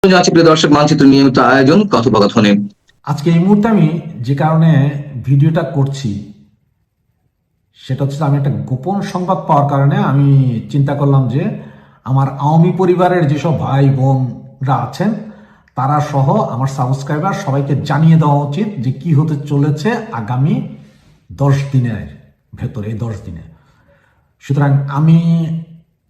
যাচ্ছি প্রিয় দর্শক, মানচিত্র নিয়মিত আয়োজন কথোপকথনে। আজকে এই মুহূর্তে আমি যে কারণে ভিডিওটা করছি সেটা হচ্ছে আমি একটা গোপন সংবাদ পাওয়ার কারণে আমি চিন্তা করলাম যে আমার আওয়ামী পরিবারের যেসব ভাই বোনরা আছেন তারা সহ আমার সাবস্ক্রাইবার সবাইকে জানিয়ে দেওয়া উচিত যে কি হতে চলেছে আগামী 10 দিনের ভেতরে, এই 10 দিনে। সুতরাং আমি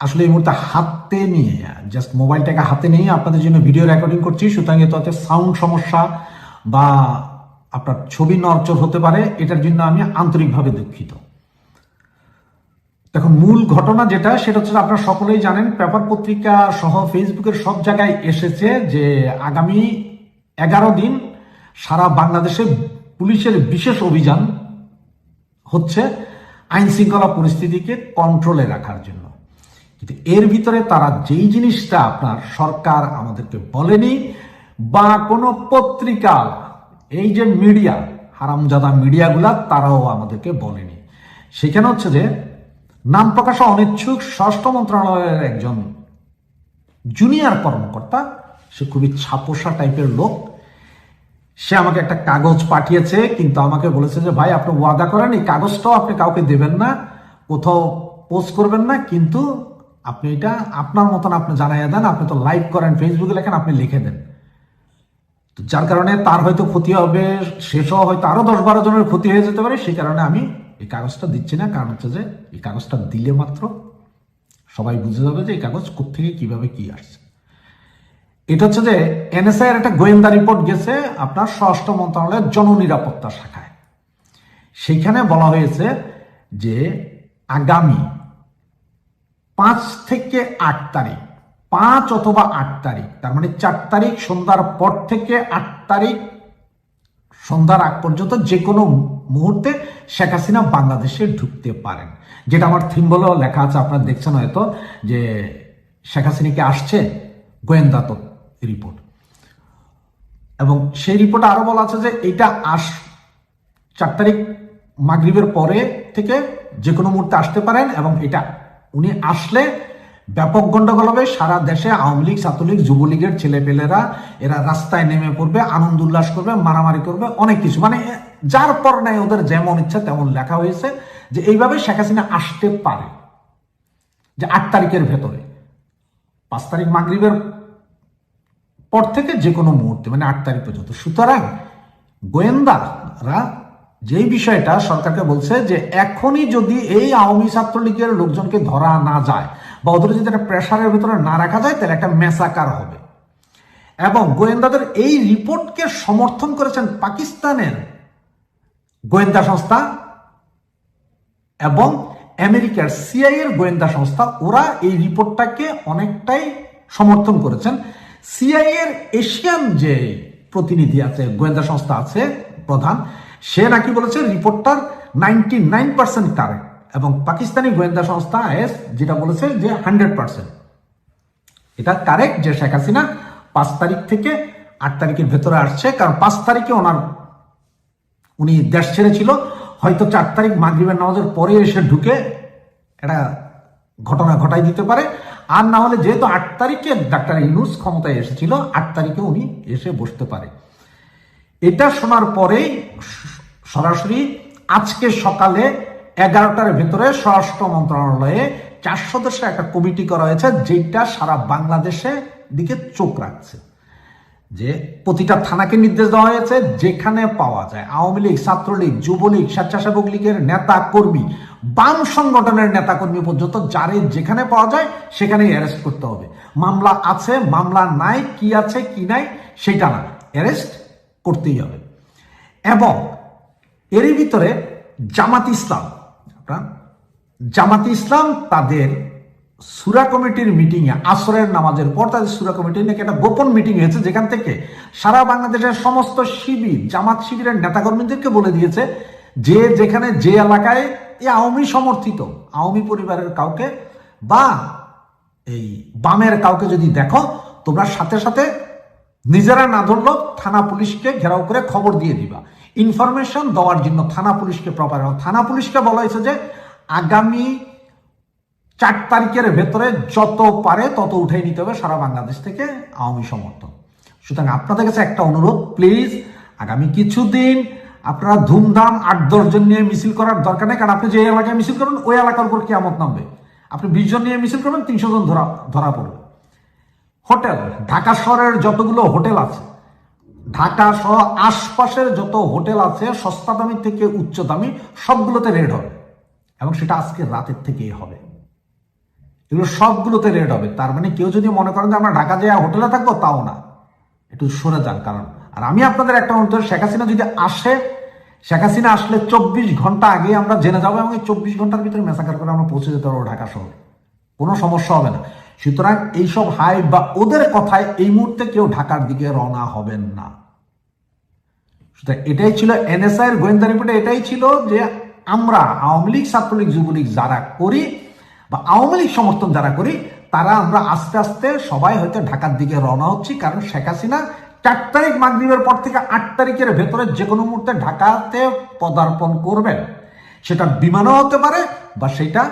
আসলে এই মুহূর্তে হাতে নিয়ে জাস্ট মোবাইলটাকে হাতে নিয়ে আপনাদের জন্য ভিডিও রেকর্ডিং করছি। সুতরাং এতে সাউন্ড সমস্যা বা আপনার ছবি নড়চড় হতে পারে, এটার জন্য আমি আন্তরিকভাবে দুঃখিত। দেখুন, মূল ঘটনা যেটা সেটা হচ্ছে আপনারা সকলেই জানেন, পেপার পত্রিকা সহ ফেসবুকের সব জায়গায় এসেছে যে আগামী 11 দিন সারা বাংলাদেশে পুলিশের বিশেষ অভিযান হচ্ছে আইন শৃঙ্খলা পরিস্থিতিকে কন্ট্রোলে রাখার জন্য। কিন্তু এর ভিতরে তারা যেই জিনিসটা আপনার সরকার আমাদেরকে বলেনি বা কোনো পত্রিকা, এই যে মিডিয়া, হারামজাদা মিডিয়াগুলা, তারাও আমাদেরকে বলেনি, সেখানে হচ্ছে যে নাম প্রকাশে অনিচ্ছুক স্বরাষ্ট্র মন্ত্রণালয়ের একজন জুনিয়র কর্মকর্তা, সে খুবই ছাপোষা টাইপের লোক, সে আমাকে একটা কাগজ পাঠিয়েছে, কিন্তু আমাকে বলেছে যে ভাই আপনি ওয়াদা করেন এই কাগজটাও আপনি কাউকে দেবেন না, কোথাও পোস্ট করবেন না, কিন্তু আপনি এটা আপনার মতন আপনি জানাইয়া দেন, আপনি তো লাইভ করেন, ফেসবুকে লেখেন, আপনি লিখে দেন। তো যার কারণে তার হয়তো ক্ষতি হবে, শেষও হয়তো আরো 10-12 জনের ক্ষতি হয়ে যেতে পারে, সেই কারণে আমি এই কাগজটা দিচ্ছি না। কারণ হচ্ছে যে এই কাগজটা দিলে মাত্র সবাই বুঝে যাবে যে এই কাগজ কোত্থেকে কিভাবে কি আসছে। এটা হচ্ছে যে এনএসআই এর একটা গোয়েন্দা রিপোর্ট গেছে আপনার স্বরাষ্ট্র মন্ত্রণালয়ের জননিরাপত্তা শাখায়। সেইখানে বলা হয়েছে যে আগামী 5 থেকে 8 তারিখ, 5 অথবা 8 তারিখ, তার মানে 4 তারিখ সন্ধ্যার পর থেকে 8 তারিখ সন্ধ্যার আগ পর্যন্ত যে কোনো মুহূর্তে শেখ হাসিনা বাংলাদেশে ঢুকতে পারেন। যেটা আমার থিম বলেও লেখা আছে, আপনারা দেখছেন হয়তো, যে শেখ হাসিনাকে আসছে গোয়েন্দা রিপোর্ট। এবং সেই রিপোর্টে আরো বলা আছে যে এইটা 4 তারিখ মাগরিবের পরে থেকে যে কোনো মুহূর্তে আসতে পারেন, এবং এটা উনি আসলে ব্যাপক গন্ডগোল হবে। সারা দেশে আওয়ামী লীগ, ছাত্রলীগ, যুবলীগের ছেলেপেলেরা এরা রাস্তায় নেমে পড়বে, আনন্দ উল্লাস করবে, মারামারি করবে, অনেক কিছু, মানে যার পর নাই ওদের যেমন ইচ্ছা তেমন লেখা হয়েছে যে এইভাবে শেখ হাসিনা আসতে পারে, যে 8 তারিখের ভেতরে, 5 তারিখ মাগরিবের পর থেকে যে কোনো মুহূর্তে, মানে 8 তারিখ পর্যন্ত। সুতরাং গোয়েন্দারা যেই বিষয়টা সরকারকে বলছে যে এখনই যদি এই আওয়ামী ছাত্রলীগের লোকজনকে ধরা না যায় বা ওদের যদি একটা প্রেশারের ভিতরে না রাখা যায় তাহলে একটা ম্যাসাকার হবে। এবং গোয়েন্দাদের এই রিপোর্টকে সমর্থন করেছেন পাকিস্তানের গোয়েন্দা সংস্থা এবং আমেরিকার সিআইএর গোয়েন্দা সংস্থা, ওরা এই রিপোর্টটাকে অনেকটাই সমর্থন করেছেন। সিআইএর এশিয়ান যে প্রতিনিধি আছে, গোয়েন্দা সংস্থা আছে প্রধান, সে নাকি বলেছে রিপোর্টটার 99% কারেক্ট, এবং পাকিস্তানি গোয়েন্দা সংস্থা আইএস যেটা বলেছে যে 100% এটা কারেক্ট, যে শেখ হাসিনা 5 তারিখ থেকে 8 তারিখের ভেতরে আসছে। কারণ 5 তারিখে উনি দেশ ছেড়েছিল, হয়তো 4 তারিখ মাগরিবের নামাজের পরে এসে ঢুকে একটা ঘটনা ঘটাই দিতে পারে, আর না হলে যেহেতু 8 তারিখে ডাক্তার ইউনূস ক্ষমতায় এসেছিল, 8 তারিখে উনি এসে বসতে পারে। এটা শোনার পরেই সরাসরি আজকে সকালে 11টার ভেতরে স্বরাষ্ট্র মন্ত্রণালয়ে 4 সদস্যের একটা কমিটি করা হয়েছে, যেটা সারা বাংলাদেশে দিকে চোখ রাখছে। যে প্রতিটা থানাকে নির্দেশ দেওয়া হয়েছে যেখানে পাওয়া যায় আওয়ামী লীগ, ছাত্রলীগ, যুবলীগ, স্বেচ্ছাসেবক লীগের নেতা কর্মী, বাম সংগঠনের নেতা কর্মী পর্যন্ত যারে যেখানে পাওয়া যায় সেখানেই অ্যারেস্ট করতে হবে। মামলা আছে, মামলা নাই, কি আছে কি নাই সেটা না, অ্যারেস্ট করতেই হবে। এবং এরই ভিতরে জামাত ইসলাম তাদের সূরা কমিটির মিটিং এ, আসরের নামাজের পর তাদের সূরা কমিটির নাকি একটা গোপন মিটিং হয়েছে, যেখান থেকে সারা বাংলাদেশের সমস্ত শিবির, জামাত শিবিরের নেতাকর্মীদেরকে বলে দিয়েছে যে যেখানে যে এলাকায় এই আওয়ামী সমর্থিত আওয়ামী পরিবারের কাউকে বা এই বামের কাউকে যদি দেখো, তোমরা সাথে সাথে নিজেরা না ধরলো থানা পুলিশকে ঘেরাও করে খবর দিয়ে দিবা, ইনফরমেশন দেওয়ার জন্য থানা পুলিশকে প্রপার। থানা পুলিশকে বলা হয়েছে যে আগামী 4 তারিখের ভেতরে যত পারে তত উঠাই নিতে হবে সারা বাংলাদেশ থেকে আওয়ামী সমর্থন। সুতরাং আপনাদের কাছে একটা অনুরোধ, প্লিজ আগামী কিছুদিন আপনারা ধুমধাম 8-10 জন নিয়ে মিছিল করার দরকার নেই, কারণ আপনি যে এলাকায় মিছিল করবেন ওই এলাকার উপর কিয়ামত নামবে। আপনি 20 জন নিয়ে মিছিল করবেন, 300 জন ধরা পড়বে। হোটেল, ঢাকা শহরের যতগুলো হোটেল আছে, ঢাকা সহ আশপাশের যত হোটেল আছে, সস্তা দামি থেকে উচ্চ দামি, সবগুলোতে রেড হবে, এবং সেটা আজকে রাতের থেকেই হবে। এগুলো সবগুলোতে রেড হবে। তার মানে কেউ যদি মনে করেন যে আমরা ঢাকা যেয়ে হোটেলে থাকবো, তাও না, একটু সরে যান। কারণ আর আমি আপনাদের একটা অনুরোধ, শেখ হাসিনা যদি আসে, শেখ হাসিনা আসলে 24 ঘন্টা আগে আমরা জেনে যাবো, এবং এই 24 ঘন্টার ভিতরে মেসাকার করে আমরা পৌঁছে যেতে পারবো ঢাকা শহরে, কোনো সমস্যা হবে না। সুতরাং এইসব হাই বা ওদের কথায় এই মুহূর্তে কেউ ঢাকার দিকে রওনা হবেন না। সুতরাং এটাই ছিল এনএসআই এর গোয়েন্দা রিপোর্টে, এটাই ছিল যে আমরা আওয়ামী লীগ, ছাত্রলীগ, যুবলীগ যারা করি বা আওয়ামী লীগ সমর্থন যারা করি, তারা আমরা আস্তে আস্তে সবাই হয়তো ঢাকার দিকে রওনা হচ্ছি। কারণ শেখ হাসিনা 4 তারিখ মাগরিবের পর থেকে 8 তারিখের ভেতরে যে কোনো মুহূর্তে ঢাকাতে পদার্পণ করবেন। সেটা বিমানও হতে পারে বা সেটা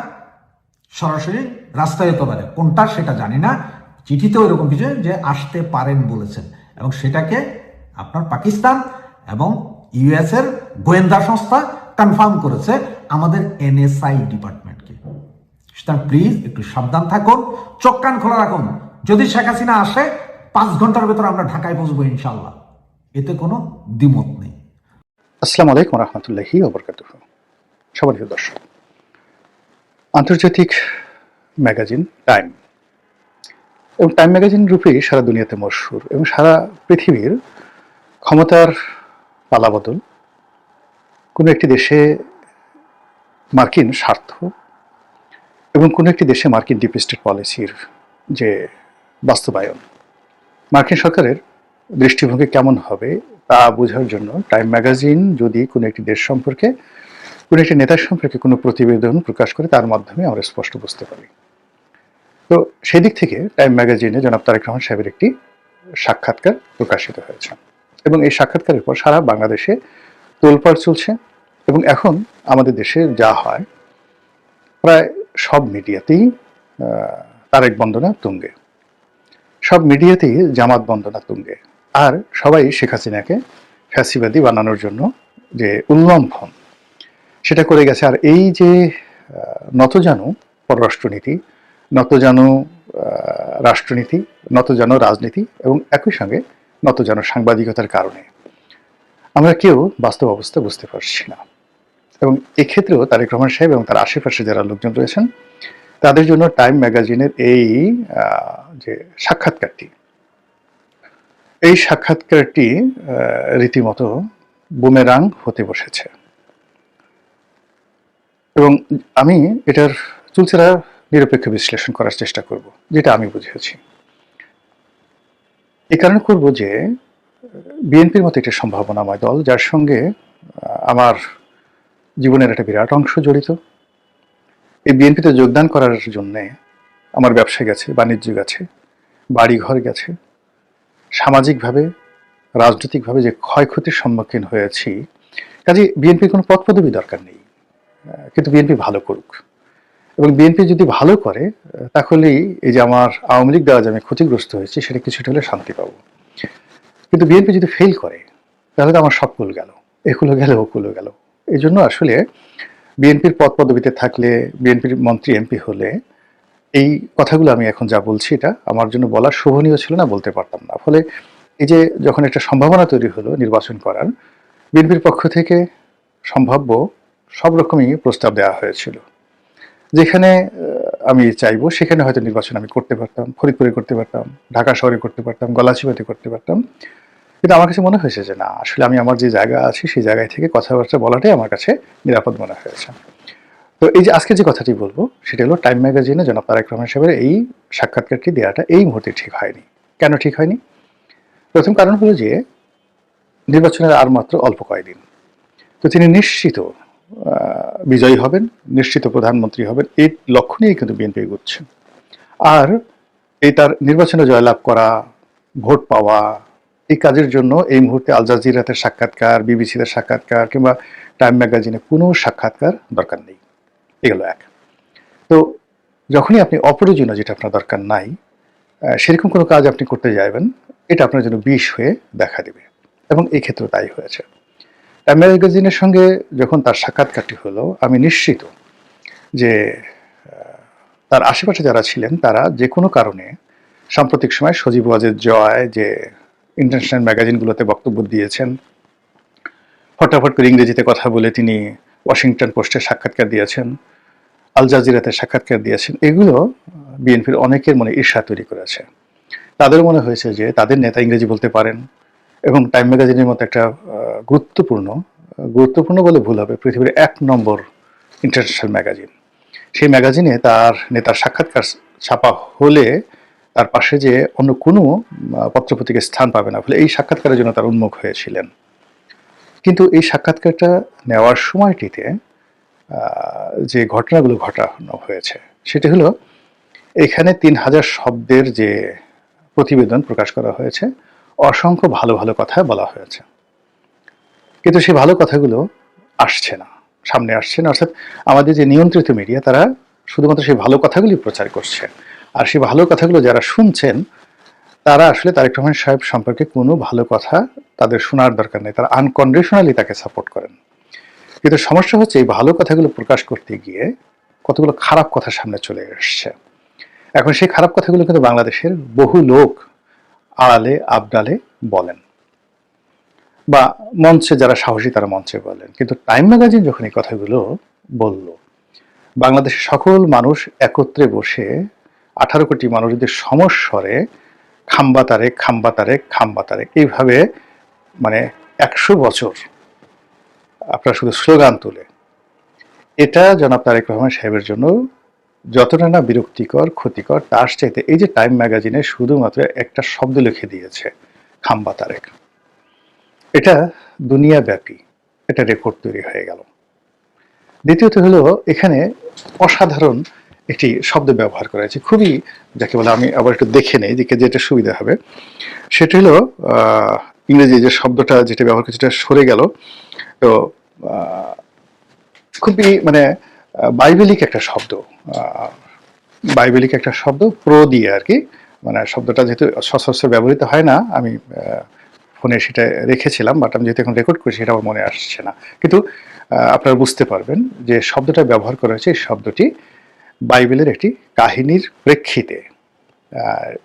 সরাসরি রাস্তায় হতে পারে, কোনটা সেটা জানি না। চিঠিতেও এরকম কিছু যে আসতে পারেন বলেছেন, এবং সেটাকে আপনার পাকিস্তান এবং ইউএস এর গোয়েন্দা সংস্থা কনফার্ম করেছে আমাদের এনএসআই ডিপার্টমেন্টকে। সুতরাং প্লিজ একটু সাবধান থাকুন, চোখ কান খোলা রাখুন। যদি শেখ হাসিনা আসে, 5 ঘন্টার ভেতর আমরা ঢাকায় পৌঁছবো ইনশাল্লাহ, এতে কোনো দ্বিমত নেই। আসসালামু আলাইকুম রহমতুল্লাহি ওয়া বারাকাতুহু। সম্মানিত দর্শক, আন্তর্জাতিক ম্যাগাজিন টাইম এবং টাইম ম্যাগাজিন রূপে সারা দুনিয়াতে মশহুর, এবং সারা পৃথিবীর ক্ষমতার পালাবদল, কোনো একটি দেশে মার্কিন স্বার্থ এবং কোনো একটি দেশে মার্কিন ডিপ স্টেট পলিসির যে বাস্তবায়ন, মার্কিন সরকারের দৃষ্টিভঙ্গি কেমন হবে তা বোঝার জন্য টাইম ম্যাগাজিন যদি কোনো একটি দেশ সম্পর্কে, কোনো একটি নেতার সম্পর্কে কোনো প্রতিবেদন প্রকাশ করে, তার মাধ্যমে আমরা স্পষ্ট বুঝতে পারি। তো সেই দিক থেকে টাইম ম্যাগাজিনে জনাব তারেক রহমান সাহেবের একটি সাক্ষাৎকার প্রকাশিত হয়েছে, এবং এই সাক্ষাৎকারের পর সারা বাংলাদেশে তোলপাড় চলছে। এবং এখন আমাদের দেশে যা হয়, প্রায় সব মিডিয়াতেই তারেক বন্দনা তুঙ্গে, সব মিডিয়াতেই জামাত বন্দনা তুঙ্গে, আর সবাই শেখ হাসিনাকে ফ্যাসিবাদী বানানোর জন্য যে উল্লম্ফন সেটা করে গেছে। আর এই যে নতজানু পররাষ্ট্রনীতি, নতজানু রাষ্ট্রনীতি, নতজানু রাজনীতি এবং একই সঙ্গে নতজানু সাংবাদিকতার কারণে আমরা কেউ বাস্তব অবস্থা বুঝতে পারছি না। এবং এক্ষেত্রেও তারেক রহমান সাহেব এবং তার আশেপাশে যারা লোকজন রয়েছেন, তাদের জন্য টাইম ম্যাগাজিনের এই যে সাক্ষাৎকারটি, এই সাক্ষাৎকারটি রীতিমতো বুমেরাং হতে বসেছে। এবং আমি এটার চুলচেরা নিরপেক্ষ বিশ্লেষণ করার চেষ্টা করব, যেটা আমি বুঝেছি। এই কারণে করব যে বিএনপির মতো একটি সম্ভাবনাময় দল, যার সঙ্গে আমার জীবনের একটা বিরাট অংশ জড়িত, এই বিএনপিতে যোগদান করার জন্যে আমার ব্যবসা গেছে, বাণিজ্য গেছে, বাড়িঘর গেছে, সামাজিকভাবে রাজনৈতিকভাবে যে ক্ষয়ক্ষতির সম্মুখীন হয়েছি, কাজে বিএনপির কোনো পদ পদবি দরকার নেই, কিন্তু বিএনপি ভালো করুক। এবং বিএনপি যদি ভালো করে, তাহলেই এই যে আমার আওয়ামী লীগ দ্বারা যে আমি ক্ষতিগ্রস্ত হয়েছি, সেটা কিছুটা হলে শান্তি পাবো। কিন্তু বিএনপি যদি ফেল করে, তাহলে তো আমার সব কুল গেল, একুলো গেল, ওকুলো গেল। এই জন্য আসলে বিএনপির পদ পদবিতে থাকলে, বিএনপির মন্ত্রী এমপি হলে, এই কথাগুলো আমি এখন যা বলছি, এটা আমার জন্য বলা শোভনীয় ছিল না, বলতে পারতাম না। ফলে এই যে যখন একটা সম্ভাবনা তৈরি হলো নির্বাচন করার, বিএনপির পক্ষ থেকে সম্ভাব্য সব রকমই প্রস্তাব দেওয়া হয়েছিল। যেখানে আমি চাইবো সেখানে হয়তো নির্বাচন আমি করতে পারতাম, ফরিদপুরে করতে পারতাম, ঢাকা শহরে করতে পারতাম, গলাচিপাতে করতে পারতাম। কিন্তু আমার কাছে মনে হয়েছে যে না, আসলে আমি আমার যে জায়গা আছে সেই জায়গায় থেকে কথাবার্তা বলাটাই আমার কাছে নিরাপদ মনে হয়েছে। তো এই যে আজকে যে কথাটি বলবো, সেটা হলো টাইম ম্যাগাজিনে জনাব তারেক রহমান সাহেবের এই সাক্ষাৎকারটি দেওয়াটা এই মুহূর্তে ঠিক হয়নি। কেন ঠিক হয়নি? প্রথম কারণ হলো যে নির্বাচনের আর মাত্র অল্প কয়েকদিন, তো তিনি নিশ্চিত বিজয়ী হবেন, নিশ্চিত প্রধানমন্ত্রী হবেন, এই লক্ষ্য নিয়েই কিন্তু বিএনপি এগোচ্ছে। আর এই তার নির্বাচনে জয়লাভ করা, ভোট পাওয়া, এই কাজের জন্য এই মুহূর্তে আল জাজিরাতে সাক্ষাৎকার, বিবিসিতে সাক্ষাৎকার কিংবা টাইম ম্যাগাজিনে কোনো সাক্ষাৎকার দরকার নেই। এগুলো এক। তো যখনই আপনি অপ্রয়োজনীয়, যেটা আপনার দরকার নাই, সেরকম কোনো কাজ আপনি করতে যাবেন, এটা আপনার জন্য বিষ হয়ে দেখা দেবে, এবং এই ক্ষেত্রে তাই হয়েছে। টাইম ম্যাগাজিনের সঙ্গে যখন তার সাক্ষাৎকারটি হলো, আমি নিশ্চিত যে তার আশেপাশে যারা ছিলেন তারা যে কোনো কারণে সাম্প্রতিক সময় সজীব ওয়াজেদ জয় যে ইন্টারন্যাশনাল ম্যাগাজিনগুলোতে বক্তব্য দিয়েছেন, ফটাফট করে ইংরেজিতে কথা বলে তিনি ওয়াশিংটন পোস্টে সাক্ষাৎকার দিয়েছেন, আল জাজিরাতে সাক্ষাৎকার দিয়েছেন, এগুলো বিএনপির অনেকের মনে ঈর্ষা তৈরি করেছে। তাদের মনে হয়েছে যে তাদের নেতা ইংরেজি বলতে পারেন, এবং টাইম ম্যাগাজিনের মতো একটা গুরুত্বপূর্ণ বলে ভুল হবে, পৃথিবীর 1 নম্বর ইন্টারন্যাশনাল ম্যাগাজিন, সেই ম্যাগাজিনে তার নেতার সাক্ষাৎকার ছাপা হলে তার পাশে যে অন্য কোনো পত্রপত্রিকায় স্থান পাবে না, ফলে এই সাক্ষাৎকারের জন্য তার উন্মুখ হয়েছিলেন। কিন্তু এই সাক্ষাৎকারটা নেওয়ার সময়টিতে যে ঘটনাগুলো ঘটানো হয়েছে সেটি হলো, এখানে 3000 শব্দের যে প্রতিবেদন প্রকাশ করা হয়েছে, অসংখ্য ভালো ভালো কথা বলা হয়েছে, কিন্তু সেই ভালো কথাগুলো আসছে না, সামনে আসছে না। অর্থাৎ আমাদের যে নিয়ন্ত্রিত মিডিয়া তারা শুধুমাত্র সেই ভালো কথাগুলি প্রচার করছে, আর সেই ভালো কথাগুলো যারা শুনছেন তারা আসলে তারেক রহমান সাহেব সম্পর্কে কোনো ভালো কথা তাদের শোনার দরকার নেই, তারা আনকন্ডিশনালি তাকে সাপোর্ট করেন। কিন্তু সমস্যা হচ্ছে এই ভালো কথাগুলো প্রকাশ করতে গিয়ে কতগুলো খারাপ কথা সামনে চলে এসছে। এখন সেই খারাপ কথাগুলো কিন্তু বাংলাদেশের বহু লোক আড়ালে আবডালে বলেন, বা মঞ্চে যারা সাহসী তারা মঞ্চে বলেন, কিন্তু টাইম ম্যাগাজিন যখন এই কথাগুলো বলল, বাংলাদেশের সকল মানুষ একত্রে বসে 18 কোটি মানুষ যদি সমস্বরে খাম্বা তারেক খাম্বা তারেক খাম্বা তারেক এইভাবে মানে 100 বছর আপনারা শুধু স্লোগান তুলে, এটা জনাব তারেক রহমান সাহেবের জন্য যতটা না বিরক্তিকর ক্ষতিকর, তার চাইতে এই যে টাইম ম্যাগাজিনে শুধুমাত্র একটা শব্দ লিখে দিয়েছে খাম্বা তারেক, এটা দুনিয়া ব্যাপী এটা রেকর্ড তৈরি হয়ে গেল। দ্বিতীয়ত হলো, এখানে অসাধারণ একটি শব্দ ব্যবহার করা হয়েছে, খুবই যাকে বলে, আমি আবার একটু দেখে নেই দিকে যেটা সুবিধা হবে, সেটা হলো ইংরেজি যে শব্দটা যেটা ব্যবহার করেছে সেটা সরে গেল। তো খুবই মানে বাইবেলিক একটা শব্দ, বাইবেলিক একটা শব্দ প্রো দিয়ে আর কি, মানে শব্দটা যেহেতু সচরাচর ব্যবহৃত হয় না, আমি ফোনে সেটা রেখেছিলাম, বাট আমি যেহেতু এখন রেকর্ড করছি সেটা আমার মনে আসছে না, কিন্তু আপনারা বুঝতে পারবেন যে শব্দটা ব্যবহার করা হয়েছে, এই শব্দটি বাইবেলের একটি কাহিনীর প্রেক্ষিতে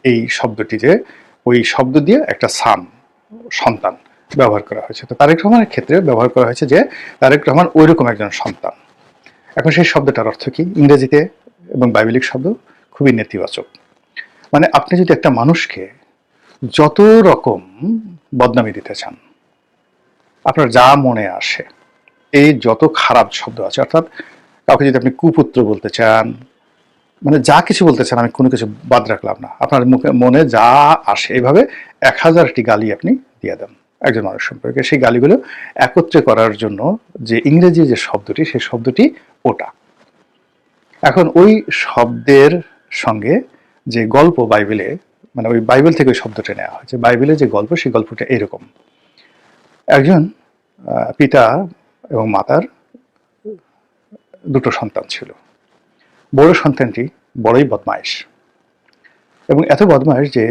এই শব্দটি, যে ওই শব্দ দিয়ে একটা সন্তান ব্যবহার করা হয়েছে। তো তারেক রহমানের ক্ষেত্রে ব্যবহার করা হয়েছে যে তারেক রহমান ওইরকম একজন সন্তান। এখন সেই শব্দটার অর্থ কি ইংরেজিতে এবং বাইবেলিক শব্দ খুবই নেতিবাচক। মানে আপনি যদি একটা মানুষকে যত রকম বদনামি দিতে চান, আপনার যা মনে আসে, এই যত খারাপ শব্দ আছে, অর্থাৎ কাউকে যদি আপনি কুপুত্র বলতে চান, মানে যা কিছু বলতে চান, আমি কোনো কিছু বাদ রাখলাম না, আপনার মুখে মনে যা আসে এইভাবে 1000টি গালি আপনি দিয়ে দেন একজন মানুষ সম্পর্কে। সেই গালিগুলো একত্রে করার জন্য যে ইংরেজি যে শব্দটি, সেই শব্দটি ওটা। এখন ওই শব্দের সঙ্গে যে গল্প বাইবেলে, মানে ওই বাইবেল থেকে ওই শব্দটা নেওয়া হয়েছে, বাইবেলের যে গল্প সেই গল্পটা এরকম: একজন পিতা এবং মাতার দুটো সন্তান ছিল। বড় সন্তানটি বড়ই বদমাইশ, এবং এত বদমাইশ যে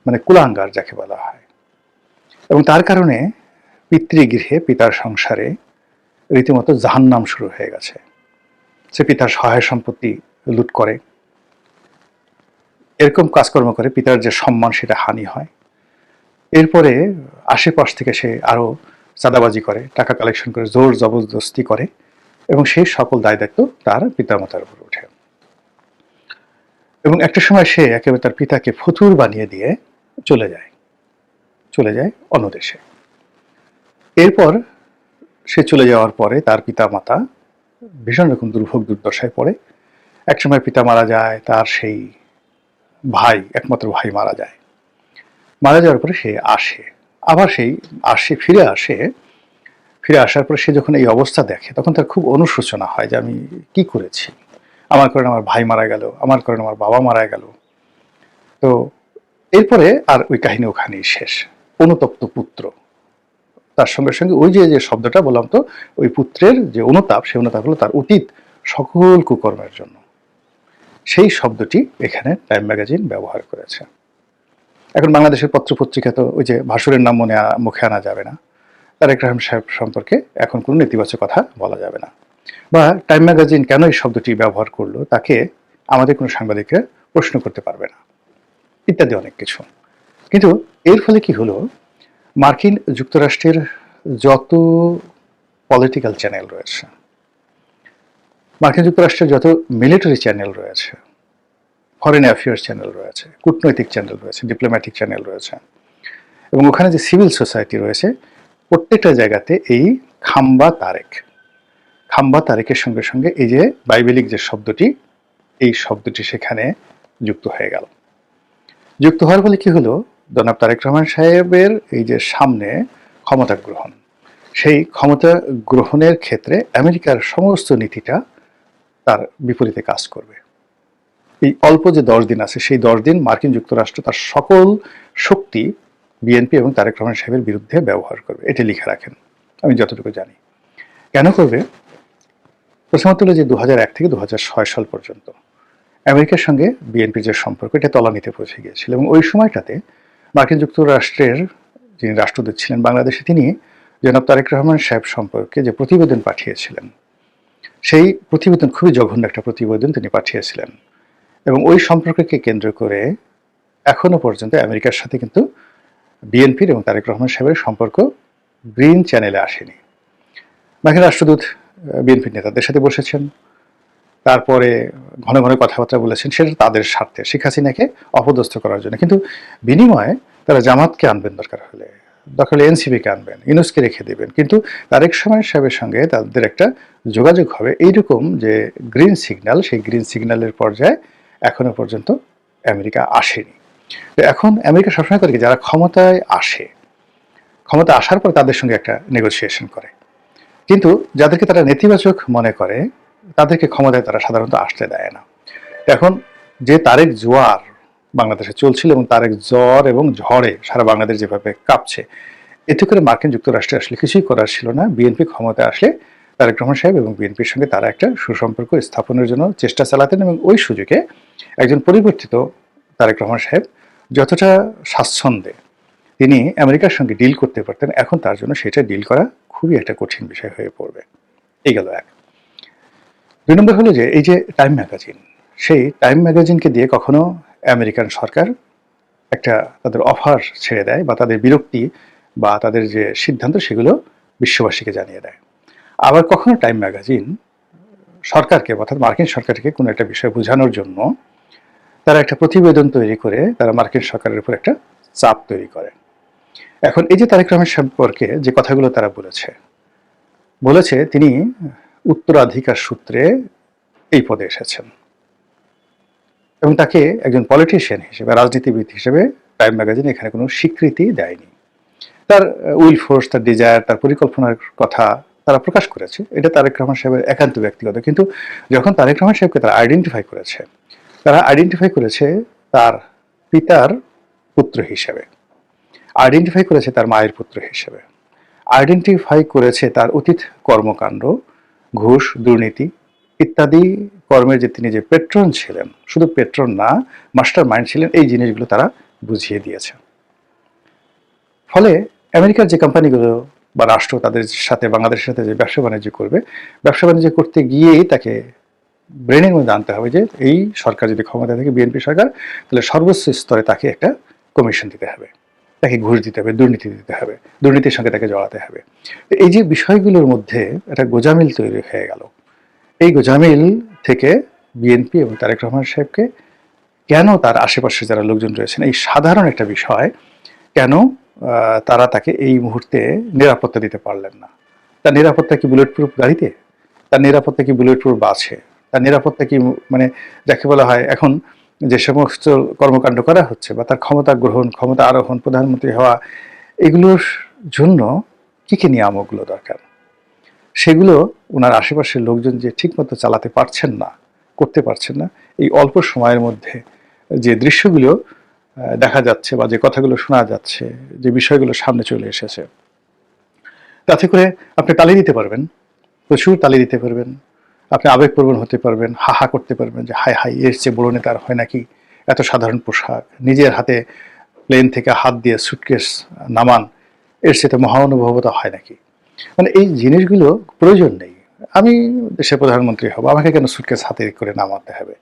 মানে কুলাঙ্গার যাকে বলা হয়, এবং তার কারণে পিতৃগৃহে পিতার সংসারে রীতিমতো জাহান্নাম শুরু হয়ে গেছে। সে পিতার সহায় সম্পত্তি লুট করে, এরকম কাজকর্ম করে পিতার যে সম্মান সেটা হানি হয়। এরপরে আশেপাশ থেকে সে আরো চাঁদাবাজি করে, টাকা কালেকশন করে, জোর জবরদস্তি করে, এবং সেই সকল দায় দায়িত্ব তার পিতামাতার উপর ওঠে। এবং একটা সময় সে একেবারে তার পিতাকে ফতুর বানিয়ে দিয়ে চলে যায় অন্য দেশে। এরপর সে চলে যাওয়ার পরে তার পিতা মাতা ভীষণ রকম দুর্ভোগ দুর্দশায় পড়ে। একসময় পিতা মারা যায়, তার সেই ভাই, একমাত্র ভাই মারা যায়। মারা যাওয়ার পরে সে ফিরে আসার পরে সে যখন এই অবস্থা দেখে, তখন তার খুব অনুশোচনা হয় যে আমি কি করেছি, আমার কারণে আমার ভাই মারা গেল, আমার কারণে আমার বাবা মারা গেল। তো এরপরে আর ওই কাহিনী ওখানেই শেষ। অনুতপ্ত পুত্র, তার সঙ্গে সঙ্গে ওই যে শব্দটা বললাম, তো ওই পুত্রের যে অনুতাপ, সেই অনুতাপ হলো তার অতীত সকল কুকর্মের জন্য। সেই শব্দটি এখানে টাইম ম্যাগাজিন ব্যবহার করেছে। এখন বাংলাদেশের পত্রপত্রিকা তো ওই যে ভাসুরের নাম মুখে আনা যাবে না, তারেক রহমান সাহেব সম্পর্কে এখন কোনো নেতিবাচক কথা বলা যাবে না, বা টাইম ম্যাগাজিন কেন এই শব্দটি ব্যবহার করলো তাকে আমাদের কোনো সাংবাদিকরা প্রশ্ন করতে পারবে না, ইত্যাদি অনেক কিছু। কিন্তু এর ফলে কি হলো, মার্কিন যুক্তরাষ্ট্রের যত পলিটিক্যাল চ্যানেল রয়েছে, মার্কিন যুক্তরাষ্ট্রের যত মিলিটারি চ্যানেল রয়েছে, ফরেন অ্যাফেয়ার্স চ্যানেল রয়েছে, কূটনৈতিক চ্যানেল রয়েছে, ডিপ্লোম্যাটিক চ্যানেল রয়েছে, এবং ওখানে যে সিভিল সোসাইটি রয়েছে, প্রত্যেকটা জায়গাতে এই খাম্বা তারেকের সঙ্গে সঙ্গে এই যে বাইবেলিক যে শব্দটি, এই শব্দটি সেখানে যুক্ত হয়ে গেল। যুক্ত হওয়ার ফলে কি হলো, জনাব তারেক রহমান সাহেবের এই যে সামনে ক্ষমতা গ্রহণ, সেই ক্ষমতা গ্রহণের ক্ষেত্রে আমেরিকার সমস্ত নীতিটা তার বিপরীতে কাজ করবে। এই অল্প যে 10 দিন আছে, সেই 10 দিন মার্কিন যুক্তরাষ্ট্র তার সকল শক্তি বিএনপি এবং তারেক রহমান সাহেবের বিরুদ্ধে ব্যবহার করবে, এটা লিখে রাখেন, আমি যতটুকু জানি। কেন করবে? প্রথমত হলো যে 2001 থেকে 2006 সাল পর্যন্ত আমেরিকার সঙ্গে বিএনপির যে সম্পর্ক, এটা তলানিতে পৌঁছে গিয়েছিল, এবং ওই সময়টাতে মার্কিন যুক্তরাষ্ট্রের যিনি রাষ্ট্রদূত ছিলেন বাংলাদেশে, তিনি জনাব তারেক রহমান সাহেব সম্পর্কে যে প্রতিবেদন পাঠিয়েছিলেন, সেই প্রতিবেদন খুবই জঘন্য একটা প্রতিবেদন তিনি পাঠিয়েছিলেন, এবং ওই সম্পর্ককে কেন্দ্র করে এখনো পর্যন্ত আমেরিকার সাথে কিন্তু বিএনপির এবং তারেক রহমান সাহেবের সম্পর্ক গ্রিন চ্যানেলে আসেনি। মার্কিন রাষ্ট্রদূত বিএনপির নেতাদের সাথে বসেছেন, তারপরে ঘন ঘন কথাবার্তা বলেছেন, সেটা তাদের স্বার্থে, শেখ হাসিনাকে অপদস্থ করার জন্য। কিন্তু বিনিময়ে তারা জামাতকে আনবেন, দরকার হলে এনসিপিকে আনবেন, ইউনুসকে রেখে দেবেন, কিন্তু তারেক রহমান সাহেবের সঙ্গে তাদের একটা যোগাযোগ হবে এইরকম যে গ্রিন সিগন্যাল, সেই গ্রিন সিগন্যালের পর্যায়ে এখনো পর্যন্ত আমেরিকা আসেনি। এখন আমেরিকা সবসময় করে কি, যারা ক্ষমতায় আসে, ক্ষমতা আসার পর তাদের সঙ্গে একটা নেগোসিয়েশন করে, কিন্তু যাদেরকে তারা নেতিবাচক মনে করে তাদেরকে ক্ষমতায় তারা সাধারণত আসতে দেয় না। এখন যে তারেক জোয়ার বাংলাদেশে চলছিল, এবং তারেক জ্বর এবং ঝড়ে সারা বাংলাদেশ যেভাবে কাঁপছে, এতে করে মার্কিন যুক্তরাষ্ট্রে আসলে কিছুই করার ছিল না। বিএনপি ক্ষমতায় আসলে তারেক রহমান সাহেব এবং বিএনপির সঙ্গে তারা একটা সুসম্পর্ক স্থাপনের জন্য চেষ্টা চালাতেন, এবং ওই সুযোগে একজন পরিবর্তিত তারেক রহমান সাহেব যতটা স্বাচ্ছন্দ্যে তিনি আমেরিকার সঙ্গে ডিল করতে পারতেন, এখন তার জন্য সেটা ডিল করা খুবই একটা কঠিন বিষয় হয়ে পড়বে। এই গেল এক। 2 নম্বর হলো যে এই যে টাইম ম্যাগাজিন, সেই টাইম ম্যাগাজিনকে দিয়ে কখনো আমেরিকান সরকার একটা তাদের অফার ছেড়ে দেয়, বা তাদের বিরক্তি বা তাদের যে সিদ্ধান্ত সেগুলো বিশ্ববাসীকে জানিয়ে দেয়। আবার কখনো টাইম ম্যাগাজিন সরকারকে, অর্থাৎ মার্কিন সরকারকে কোনো একটা বিষয় বোঝানোর জন্য তারা একটা প্রতিবেদন তৈরি করে তারা মার্কিন সরকারের উপর একটা চাপ তৈরি করে। এখন এই যে তারেক রহমান সম্পর্কে যে কথাগুলো তারা বলেছে তিনি উত্তরাধিকার সূত্রে এই পদে এসেছেন, এবং তাকে একজন পলিটিশিয়ান হিসেবে, রাজনীতিবিদ হিসেবে টাইম ম্যাগাজিন এখানে কোনো স্বীকৃতি দেয়নি। তার উইল ফোর্স, তার ডিজায়ার, তার পরিকল্পনার কথা তারা প্রকাশ করেছে, এটা তারেক রহমান সাহেবের একান্ত ব্যক্তিগত। কিন্তু যখন তারেক রহমান সাহেবকে তারা আইডেন্টিফাই করেছে তার পিতার পুত্র হিসেবে, আইডেন্টিফাই করেছে তার মায়ের পুত্র হিসেবে, আইডেন্টিফাই করেছে তার অতীত কর্মকাণ্ড, ঘুষ, দুর্নীতি ইত্যাদি কর্মের যে তিনি যে পেট্রন ছিলেন, শুধু পেট্রন না, মাস্টার মাইন্ড ছিলেন, এই জিনিসগুলো তারা বুঝিয়ে দিয়েছে। ফলে আমেরিকার যে কোম্পানিগুলো বা রাষ্ট্র তাদের সাথে, বাংলাদেশের সাথে যে ব্যবসা বাণিজ্য করবে, ব্যবসা বাণিজ্য করতে গিয়েই তাকে ব্রেনের মধ্যে আনতে হবে যে এই সরকার যদি ক্ষমতা থাকে, বিএনপি সরকার, তাহলে সর্বোচ্চ স্তরে তাকে একটা কমিশন দিতে হবে, তাকে ঘুষ দিতে হবে, দুর্নীতি দিতে হবে, দুর্নীতির সঙ্গে তাকে জড়াতে হবে। এই যে বিষয়গুলোর মধ্যে একটা গোজামিল তৈরি হয়ে গেল, এই গোজামিল থেকে বিএনপি এবং তারেক রহমান সাহেবকে কেন তার আশেপাশে যারা লোকজন রয়েছেন, এই সাধারণ একটা বিষয় কেন তারা তাকে এই মুহূর্তে নিরাপত্তা দিতে পারলেন না? তার নিরাপত্তা কি বুলেট প্রুফ গাড়িতে? তার নিরাপত্তা কি বুলেট প্রুফ বাসে? তার নিরাপত্তা কি, মানে যাকে বলা হয় এখন যে সমস্ত কর্মকাণ্ড করা হচ্ছে, বা তার ক্ষমতা গ্রহণ, ক্ষমতা আরোহণ, প্রধানমন্ত্রী হওয়া, এগুলোর জন্য কি কি নিয়ামকগুলো দরকার, সেগুলো ওনার আশেপাশের লোকজন যে ঠিকমতো চালাতে পারছেন না, করতে পারছেন না। এই অল্প সময়ের মধ্যে যে দৃশ্যগুলো দেখা যাচ্ছে, বা যে কথাগুলো শোনা যাচ্ছে, যে বিষয়গুলো সামনে চলে এসেছে, তাতে করে আপনি তালি দিতে পারবেন, প্রচুর তালি দিতে পারবেন, আপনি আবেগপ্রবণ হতে পারবেন, হাহা করতে পারবেন যে হাই হাই এর চেয়ে বড় নেতা আর হয় নাকি, এত সাধারণ পোশাক, নিজের হাতে প্লেন থেকে হাত দিয়ে সুটকেস নামান, এর চেয়ে তো মহানুভবতা হয় নাকি। মানে এই জিনিসগুলো প্রয়োজন নেই। আমি দেশের প্রধানমন্ত্রী হব, আমাকে কেন সুটকেস হাতে করে নামাতে হবে?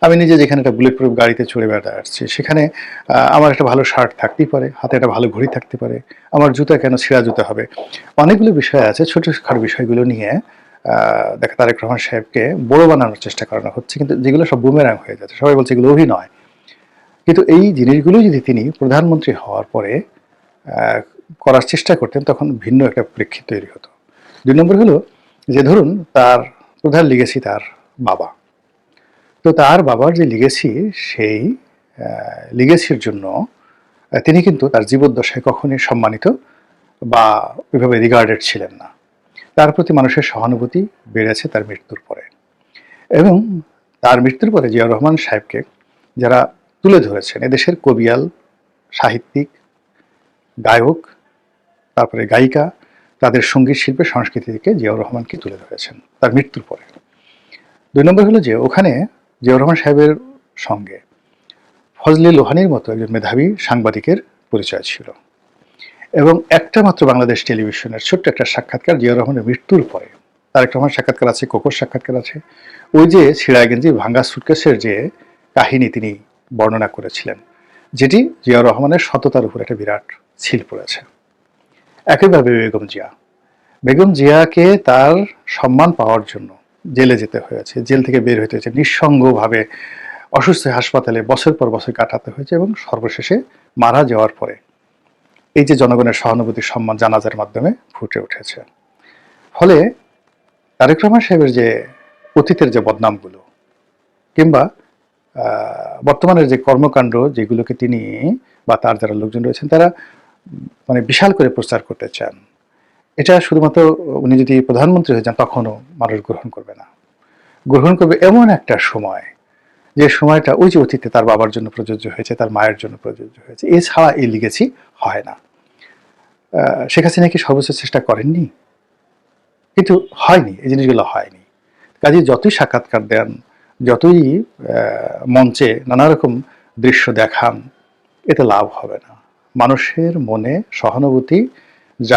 আমি নিজে যেখানে একটা বুলেট প্রুফ গাড়িতে চড়ে বেড়াচ্ছি, সেখানে আমার একটা ভালো শার্ট থাকতেই পারে, হাতে একটা ভালো ঘড়ি থাকতে পারে, আমার জুতা কেন ছেঁড়া জুতা হবে? অনেকগুলো বিষয় আছে, ছোটখাটো বিষয়গুলো নিয়ে দেখা তারেক রহমান সাহেবকে বড় বানানোর চেষ্টা করানো হচ্ছে, কিন্তু যেগুলো সব বুমেরাং হয়ে যাচ্ছে। সবাই বলছে এগুলো অভিনয়, কিন্তু এই জিনিসগুলো যদি তিনি প্রধানমন্ত্রী হওয়ার পরে করার চেষ্টা করতেন, তখন ভিন্ন একটা প্রেক্ষিত তৈরি হতো। 2 নম্বর হলো যে ধরুন তার প্রধান লিগেসি তার বাবা, তো তার বাবার যে লিগেসি, সেই লিগেসির জন্য তিনি কিন্তু তার জীবদ্দশায় কখনই সম্মানিত বা ওইভাবে রিগার্ডেড ছিলেন না। তার প্রতি মানুষের সহানুভূতি বেড়েছে তার মৃত্যুর পরে, এবং তার মৃত্যুর পরে জিয়াউর রহমান সাহেবকে যারা তুলে ধরেছেন, এদেশের কবিয়াল, সাহিত্যিক, গায়ক, তারপরে গায়িকা, তাদের সঙ্গীত শিল্পের সংস্কৃতি থেকে জিয়াউর রহমানকে তুলে ধরেছেন তার মৃত্যুর পরে। 2 নম্বর হলো যে ওখানে জিয়াউর রহমান সাহেবের সঙ্গে ফজলে লোহানীর মতো একজন মেধাবী সাংবাদিকের পরিচয় ছিল, এবং একটা মাত্র বাংলাদেশ টেলিভিশনের ছোট্ট একটা সাক্ষাৎকার জিয়াউর রহমানের মৃত্যুর পরে, তারেক রহমান সাক্ষাৎকার আছে, কোকোর সাক্ষাৎকার আছে, ওই যে ছিঁড়া গেঞ্জি ভাঙ্গা সুটকেসের যে কাহিনী তিনি বর্ণনা করেছিলেন, যেটি জিয়াউর রহমানের সততার উপর একটা বিরাট ছিল পড়েছে। একইভাবে বেগম জিয়াকে তার সম্মান পাওয়ার জন্য জেলে যেতে হয়েছে, জেল থেকে বের হতে হয়েছে, নিঃসঙ্গভাবে অসুস্থ হাসপাতালে বছর পর বছর কাটাতে হয়েছে, এবং সর্বশেষে মারা যাওয়ার পরে এই যে জনগণের সহানুভূতি, সম্মান জানাজার মাধ্যমে ফুটে উঠেছে। ফলে তারেক রহমান সাহেবের যে অতীতের যে বদনামগুলো, কিংবা বর্তমানের যে কর্মকাণ্ড, যেগুলোকে তিনি বা তার যারা লোকজন রয়েছেন তারা মানে বিশাল করে প্রচার করতে চান, এটা শুধুমাত্র উনি যদি প্রধানমন্ত্রী হয়ে যান তখনও মানুষ গ্রহণ করবে না। গ্রহণ করবে এমন একটা সময়, যে সময়টা ওই যে অতীতে তার বাবার জন্য প্রযোজ্য হয়েছে, তার মায়ের জন্য প্রযোজ্য হয়েছে, এছাড়া এই লিগেছি হয় না। শেখ হাসিনা কি সর্বোচ্চ চেষ্টা করেননি? কিন্তু হয়নি, এই জিনিসগুলো হয়নি। কাজে যতই সাক্ষাৎকার দেন, যতই মঞ্চে নানা রকম দৃশ্য দেখান, এতে লাভ হবে না। মানুষের মনে সহানুভূতি